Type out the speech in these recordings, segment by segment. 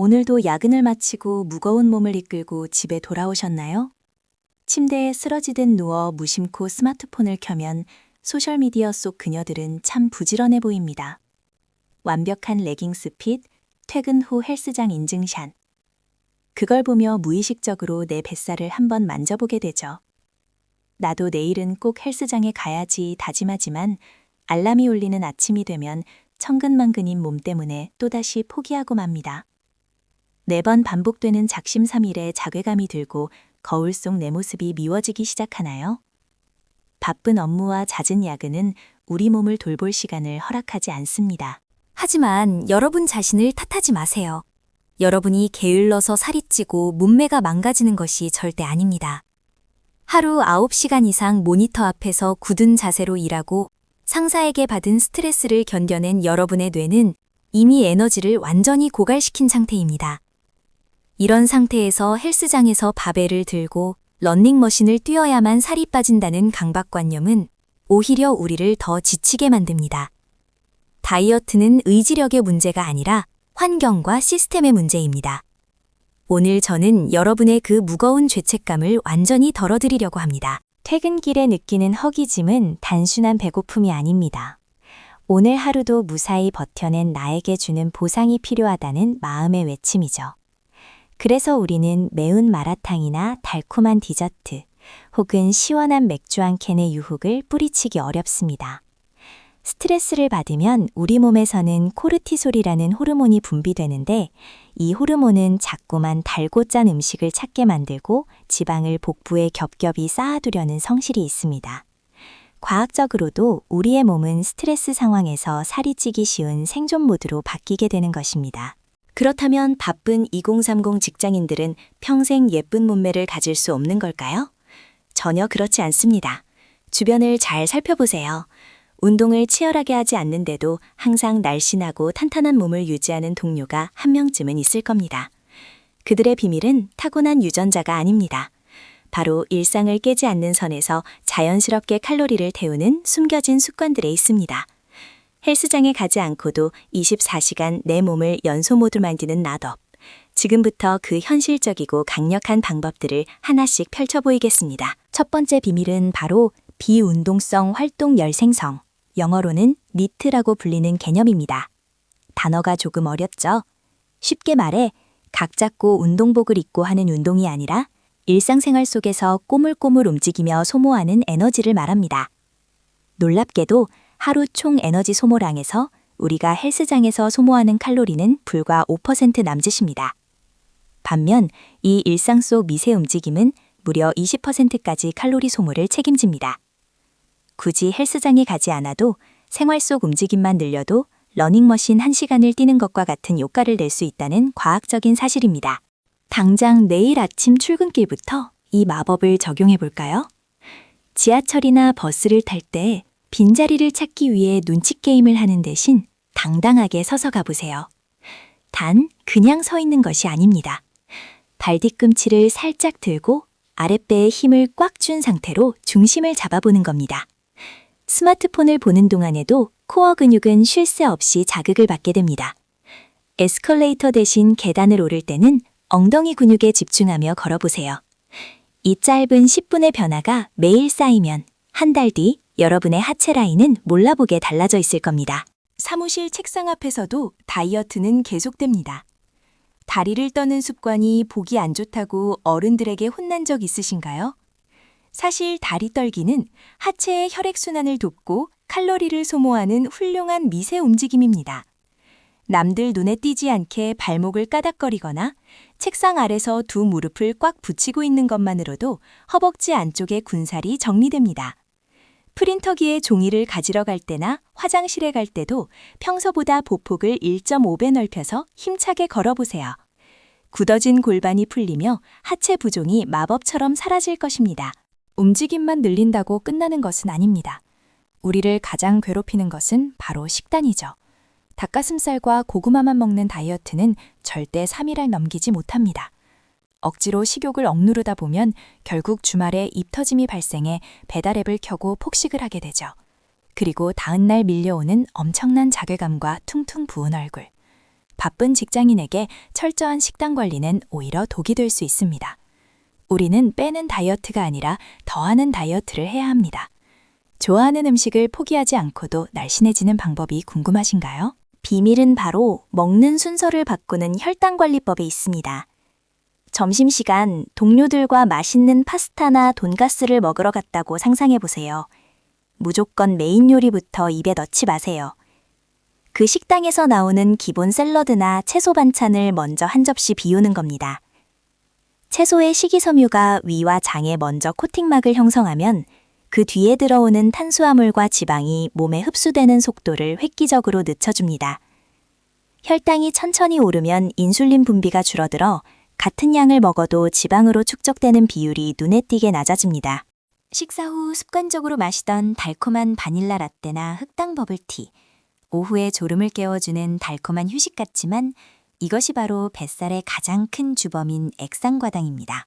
오늘도 야근을 마치고 무거운 몸을 이끌고 집에 돌아오셨나요? 침대에 쓰러지듯 누워 무심코 스마트폰을 켜면 소셜미디어 속 그녀들은 참 부지런해 보입니다. 완벽한 레깅스 핏, 퇴근 후 헬스장 인증샷. 그걸 보며 무의식적으로 내 뱃살을 한번 만져보게 되죠. 나도 내일은 꼭 헬스장에 가야지 다짐하지만 알람이 울리는 아침이 되면 천근만근인 몸 때문에 또다시 포기하고 맙니다. 매번 반복되는 작심삼일에 자괴감이 들고 거울 속 내 모습이 미워지기 시작하나요? 바쁜 업무와 잦은 야근은 우리 몸을 돌볼 시간을 허락하지 않습니다. 하지만 여러분 자신을 탓하지 마세요. 여러분이 게을러서 살이 찌고 몸매가 망가지는 것이 절대 아닙니다. 하루 9시간 이상 모니터 앞에서 굳은 자세로 일하고 상사에게 받은 스트레스를 견뎌낸 여러분의 뇌는 이미 에너지를 완전히 고갈시킨 상태입니다. 이런 상태에서 헬스장에서 바벨을 들고 러닝머신을 뛰어야만 살이 빠진다는 강박관념은 오히려 우리를 더 지치게 만듭니다. 다이어트는 의지력의 문제가 아니라 환경과 시스템의 문제입니다. 오늘 저는 여러분의 그 무거운 죄책감을 완전히 덜어드리려고 합니다. 퇴근길에 느끼는 허기짐은 단순한 배고픔이 아닙니다. 오늘 하루도 무사히 버텨낸 나에게 주는 보상이 필요하다는 마음의 외침이죠. 그래서 우리는 매운 마라탕이나 달콤한 디저트, 혹은 시원한 맥주 한 캔의 유혹을 뿌리치기 어렵습니다. 스트레스를 받으면 우리 몸에서는 코르티솔이라는 호르몬이 분비되는데 이 호르몬은 자꾸만 달고 짠 음식을 찾게 만들고 지방을 복부에 겹겹이 쌓아두려는 성질이 있습니다. 과학적으로도 우리의 몸은 스트레스 상황에서 살이 찌기 쉬운 생존 모드로 바뀌게 되는 것입니다. 그렇다면 바쁜 2030 직장인들은 평생 예쁜 몸매를 가질 수 없는 걸까요? 전혀 그렇지 않습니다. 주변을 잘 살펴보세요. 운동을 치열하게 하지 않는데도 항상 날씬하고 탄탄한 몸을 유지하는 동료가 한 명쯤은 있을 겁니다. 그들의 비밀은 타고난 유전자가 아닙니다. 바로 일상을 깨지 않는 선에서 자연스럽게 칼로리를 태우는 숨겨진 습관들에 있습니다. 헬스장에 가지 않고도 24시간 내 몸을 연소 모드로 만드는 나덥. 지금부터 그 현실적이고 강력한 방법들을 하나씩 펼쳐 보이겠습니다. 첫 번째 비밀은 바로 비운동성 활동 열생성, 영어로는 니트라고 불리는 개념입니다. 단어가 조금 어렵죠? 쉽게 말해 각 잡고 운동복을 입고 하는 운동이 아니라 일상생활 속에서 꼬물꼬물 움직이며 소모하는 에너지를 말합니다. 놀랍게도 하루 총 에너지 소모량에서 우리가 헬스장에서 소모하는 칼로리는 불과 5% 남짓입니다. 반면 이 일상 속 미세 움직임은 무려 20%까지 칼로리 소모를 책임집니다. 굳이 헬스장에 가지 않아도 생활 속 움직임만 늘려도 러닝머신 1시간을 뛰는 것과 같은 효과를 낼 수 있다는 과학적인 사실입니다. 당장 내일 아침 출근길부터 이 마법을 적용해 볼까요? 지하철이나 버스를 탈 때 빈자리를 찾기 위해 눈치 게임을 하는 대신 당당하게 서서 가보세요. 단, 그냥 서 있는 것이 아닙니다. 발 뒤꿈치를 살짝 들고 아랫배에 힘을 꽉 준 상태로 중심을 잡아보는 겁니다. 스마트폰을 보는 동안에도 코어 근육은 쉴 새 없이 자극을 받게 됩니다. 에스컬레이터 대신 계단을 오를 때는 엉덩이 근육에 집중하며 걸어보세요. 이 짧은 10분의 변화가 매일 쌓이면 한 달 뒤 여러분의 하체 라인은 몰라보게 달라져 있을 겁니다. 사무실 책상 앞에서도 다이어트는 계속됩니다. 다리를 떠는 습관이 보기 안 좋다고 어른들에게 혼난 적 있으신가요? 사실 다리 떨기는 하체의 혈액순환을 돕고 칼로리를 소모하는 훌륭한 미세 움직임입니다. 남들 눈에 띄지 않게 발목을 까닥거리거나 책상 아래서 두 무릎을 꽉 붙이고 있는 것만으로도 허벅지 안쪽의 군살이 정리됩니다. 프린터기에 종이를 가지러 갈 때나 화장실에 갈 때도 평소보다 보폭을 1.5배 넓혀서 힘차게 걸어보세요. 굳어진 골반이 풀리며 하체 부종이 마법처럼 사라질 것입니다. 움직임만 늘린다고 끝나는 것은 아닙니다. 우리를 가장 괴롭히는 것은 바로 식단이죠. 닭가슴살과 고구마만 먹는 다이어트는 절대 3일을 넘기지 못합니다. 억지로 식욕을 억누르다 보면 결국 주말에 입 터짐이 발생해 배달앱을 켜고 폭식을 하게 되죠. 그리고 다음 날 밀려오는 엄청난 자괴감과 퉁퉁 부은 얼굴. 바쁜 직장인에게 철저한 식단 관리는 오히려 독이 될 수 있습니다. 우리는 빼는 다이어트가 아니라 더하는 다이어트를 해야 합니다. 좋아하는 음식을 포기하지 않고도 날씬해지는 방법이 궁금하신가요? 비밀은 바로 먹는 순서를 바꾸는 혈당관리법에 있습니다. 점심시간 동료들과 맛있는 파스타나 돈가스를 먹으러 갔다고 상상해보세요. 무조건 메인 요리부터 입에 넣지 마세요. 그 식당에서 나오는 기본 샐러드나 채소 반찬을 먼저 한 접시 비우는 겁니다. 채소의 식이섬유가 위와 장에 먼저 코팅막을 형성하면 그 뒤에 들어오는 탄수화물과 지방이 몸에 흡수되는 속도를 획기적으로 늦춰줍니다. 혈당이 천천히 오르면 인슐린 분비가 줄어들어 같은 양을 먹어도 지방으로 축적되는 비율이 눈에 띄게 낮아집니다. 식사 후 습관적으로 마시던 달콤한 바닐라 라떼나 흑당 버블티, 오후에 졸음을 깨워주는 달콤한 휴식 같지만 이것이 바로 뱃살의 가장 큰 주범인 액상과당입니다.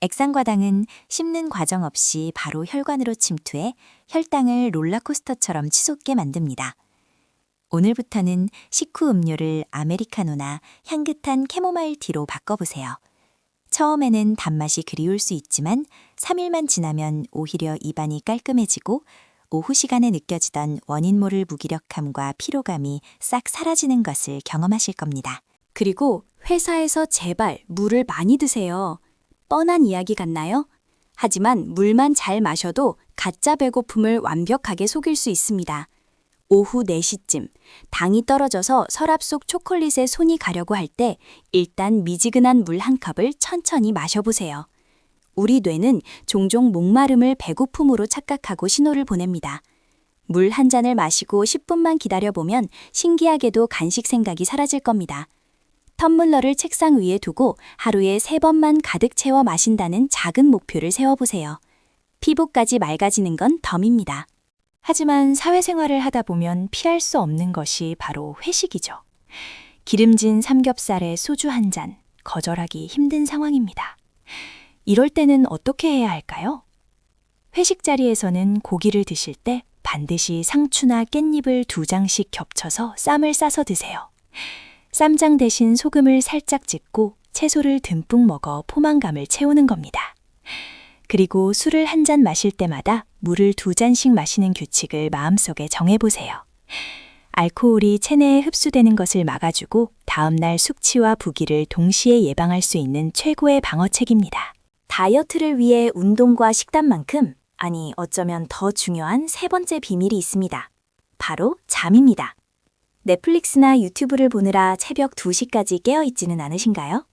액상과당은 씹는 과정 없이 바로 혈관으로 침투해 혈당을 롤러코스터처럼 치솟게 만듭니다. 오늘부터는 식후 음료를 아메리카노나 향긋한 캐모마일 티로 바꿔보세요. 처음에는 단맛이 그리울 수 있지만 3일만 지나면 오히려 입안이 깔끔해지고 오후 시간에 느껴지던 원인 모를 무기력함과 피로감이 싹 사라지는 것을 경험하실 겁니다. 그리고 회사에서 제발 물을 많이 드세요. 뻔한 이야기 같나요? 하지만 물만 잘 마셔도 가짜 배고픔을 완벽하게 속일 수 있습니다. 오후 4시쯤 당이 떨어져서 서랍 속 초콜릿에 손이 가려고 할 때 일단 미지근한 물 한 컵을 천천히 마셔보세요. 우리 뇌는 종종 목마름을 배고픔으로 착각하고 신호를 보냅니다. 물 한 잔을 마시고 10분만 기다려보면 신기하게도 간식 생각이 사라질 겁니다. 텀블러를 책상 위에 두고 하루에 3번만 가득 채워 마신다는 작은 목표를 세워보세요. 피부까지 맑아지는 건 덤입니다. 하지만 사회생활을 하다 보면 피할 수 없는 것이 바로 회식이죠. 기름진 삼겹살에 소주 한 잔, 거절하기 힘든 상황입니다. 이럴 때는 어떻게 해야 할까요? 회식 자리에서는 고기를 드실 때 반드시 상추나 깻잎을 2장씩 겹쳐서 쌈을 싸서 드세요. 쌈장 대신 소금을 살짝 찍고 채소를 듬뿍 먹어 포만감을 채우는 겁니다. 그리고 술을 한 잔 마실 때마다 물을 2잔씩 마시는 규칙을 마음속에 정해보세요. 알코올이 체내에 흡수되는 것을 막아주고 다음날 숙취와 부기를 동시에 예방할 수 있는 최고의 방어책입니다. 다이어트를 위해 운동과 식단만큼, 아니 어쩌면 더 중요한 3번째 비밀이 있습니다. 바로 잠입니다. 넷플릭스나 유튜브를 보느라 새벽 2시까지 깨어있지는 않으신가요?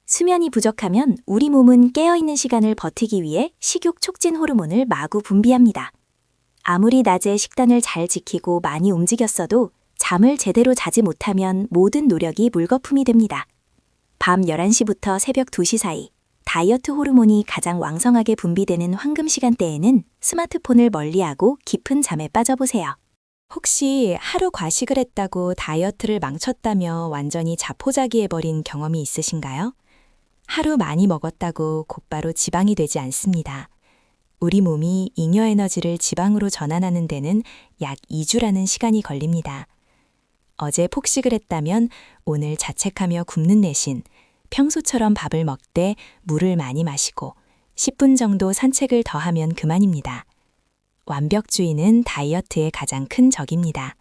수면이 부족하면 우리 몸은 깨어있는 시간을 버티기 위해 식욕 촉진 호르몬을 마구 분비합니다. 아무리 낮에 식단을 잘 지키고 많이 움직였어도 잠을 제대로 자지 못하면 모든 노력이 물거품이 됩니다. 밤 11시부터 새벽 2시 사이 다이어트 호르몬이 가장 왕성하게 분비되는 황금 시간대에는 스마트폰을 멀리하고 깊은 잠에 빠져보세요. 혹시 하루 과식을 했다고 다이어트를 망쳤다며 완전히 자포자기해버린 경험이 있으신가요? 하루 많이 먹었다고 곧바로 지방이 되지 않습니다. 우리 몸이 잉여 에너지를 지방으로 전환하는 데는 약 2주라는 시간이 걸립니다. 어제 폭식을 했다면 오늘 자책하며 굶는 대신 평소처럼 밥을 먹되 물을 많이 마시고 10분 정도 산책을 더 하면 그만입니다. 완벽주의는 다이어트의 가장 큰 적입니다.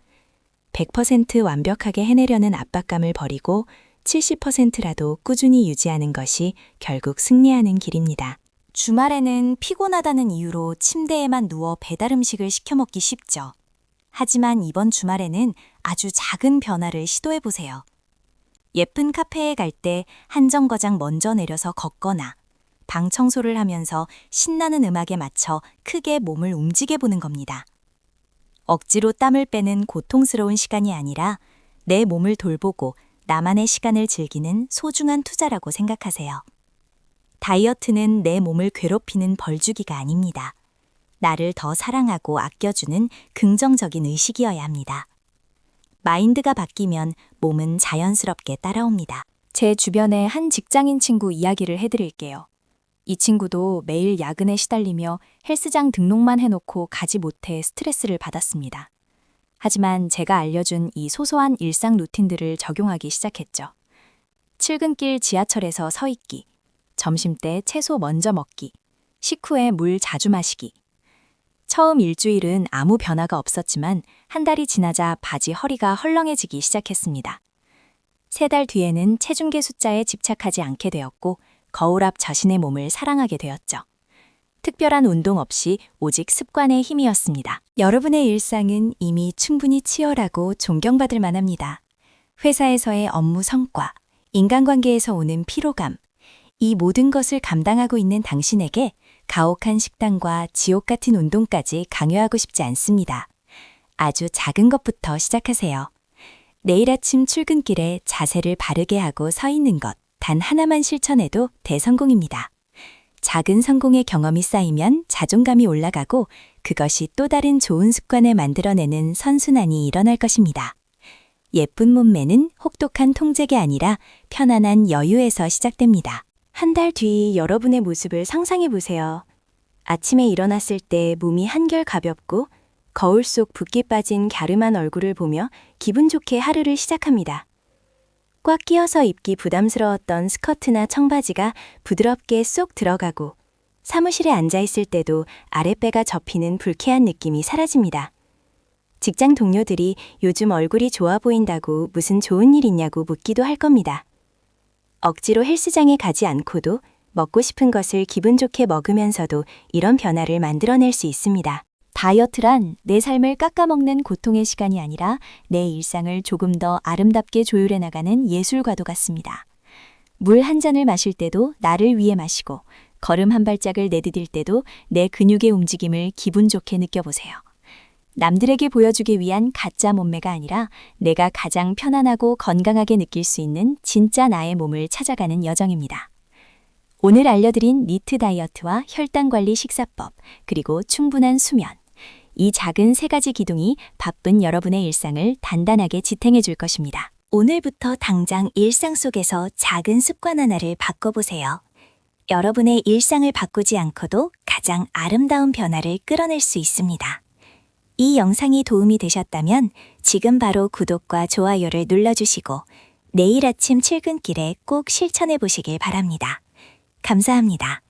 100% 완벽하게 해내려는 압박감을 버리고 70%라도 꾸준히 유지하는 것이 결국 승리하는 길입니다. 주말에는 피곤하다는 이유로 침대에만 누워 배달 음식을 시켜 먹기 쉽죠. 하지만 이번 주말에는 아주 작은 변화를 시도해보세요. 예쁜 카페에 갈 때 한 정거장 먼저 내려서 걷거나 방 청소를 하면서 신나는 음악에 맞춰 크게 몸을 움직여보는 겁니다. 억지로 땀을 빼는 고통스러운 시간이 아니라 내 몸을 돌보고 나만의 시간을 즐기는 소중한 투자라고 생각하세요. 다이어트는 내 몸을 괴롭히는 벌주기가 아닙니다. 나를 더 사랑하고 아껴주는 긍정적인 의식이어야 합니다. 마인드가 바뀌면 몸은 자연스럽게 따라옵니다. 제 주변의 한 직장인 친구 이야기를 해드릴게요. 이 친구도 매일 야근에 시달리며 헬스장 등록만 해놓고 가지 못해 스트레스를 받았습니다. 하지만 제가 알려준 이 소소한 일상 루틴들을 적용하기 시작했죠. 출근길 지하철에서 서 있기, 점심때 채소 먼저 먹기, 식후에 물 자주 마시기. 처음 일주일은 아무 변화가 없었지만 한 달이 지나자 바지 허리가 헐렁해지기 시작했습니다. 3달 뒤에는 체중계 숫자에 집착하지 않게 되었고 거울 앞 자신의 몸을 사랑하게 되었죠. 특별한 운동 없이 오직 습관의 힘이었습니다. 여러분의 일상은 이미 충분히 치열하고 존경받을 만합니다. 회사에서의 업무 성과, 인간관계에서 오는 피로감, 이 모든 것을 감당하고 있는 당신에게 가혹한 식단과 지옥 같은 운동까지 강요하고 싶지 않습니다. 아주 작은 것부터 시작하세요. 내일 아침 출근길에 자세를 바르게 하고 서 있는 것, 단 하나만 실천해도 대성공입니다. 작은 성공의 경험이 쌓이면 자존감이 올라가고 그것이 또 다른 좋은 습관을 만들어내는 선순환이 일어날 것입니다. 예쁜 몸매는 혹독한 통제가 아니라 편안한 여유에서 시작됩니다. 한 달 뒤 여러분의 모습을 상상해 보세요. 아침에 일어났을 때 몸이 한결 가볍고 거울 속 붓기 빠진 갸름한 얼굴을 보며 기분 좋게 하루를 시작합니다. 꽉 끼어서 입기 부담스러웠던 스커트나 청바지가 부드럽게 쏙 들어가고 사무실에 앉아 있을 때도 아랫배가 접히는 불쾌한 느낌이 사라집니다. 직장 동료들이 요즘 얼굴이 좋아 보인다고 무슨 좋은 일 있냐고 묻기도 할 겁니다. 억지로 헬스장에 가지 않고도 먹고 싶은 것을 기분 좋게 먹으면서도 이런 변화를 만들어낼 수 있습니다. 다이어트란 내 삶을 깎아먹는 고통의 시간이 아니라 내 일상을 조금 더 아름답게 조율해 나가는 예술과도 같습니다. 물 한 잔을 마실 때도 나를 위해 마시고 걸음 한 발짝을 내디딜 때도 내 근육의 움직임을 기분 좋게 느껴보세요. 남들에게 보여주기 위한 가짜 몸매가 아니라 내가 가장 편안하고 건강하게 느낄 수 있는 진짜 나의 몸을 찾아가는 여정입니다. 오늘 알려드린 니트 다이어트와 혈당관리 식사법, 그리고 충분한 수면. 이 작은 3가지 기둥이 바쁜 여러분의 일상을 단단하게 지탱해 줄 것입니다. 오늘부터 당장 일상 속에서 작은 습관 하나를 바꿔보세요. 여러분의 일상을 바꾸지 않고도 가장 아름다운 변화를 끌어낼 수 있습니다. 이 영상이 도움이 되셨다면 지금 바로 구독과 좋아요를 눌러주시고 내일 아침 출근길에 꼭 실천해 보시길 바랍니다. 감사합니다.